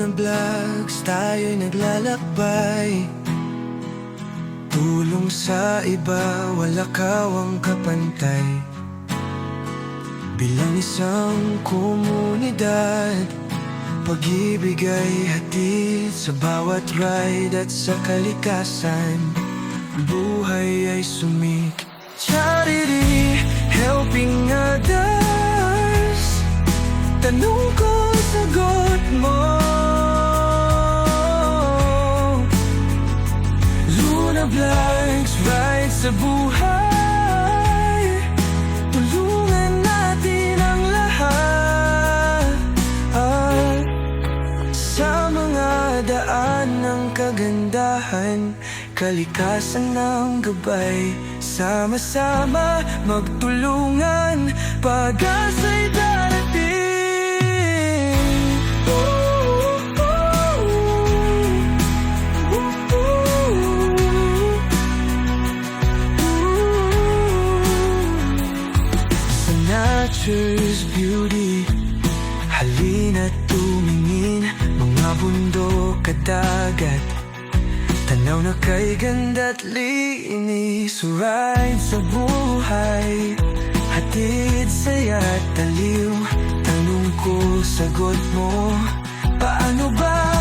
Luna Vlogs, tayo'y naglalakbay. Tulong sa iba, wala kawang kapantay. Bilang isang komunidad, pag-ibig ay hatid sa bawat ride at sa kalikasan. Buhay ay charity, helping others. Tanong ko, sagot mo. Luna Vlogs, ride sa buhay. Tulungan natin ang lahat. Sa mga daan ng kagandahan, kalikasan ng gabay. Sama-sama magtulungan, pag-asa'y darating. Sa nature's beauty, halina't tumingin. Mga bundok at dagat, tanaw na kay ganda't linis. Ride sa buhay, hatid saya't aliw. Tanong ko, sagot mo, paano ba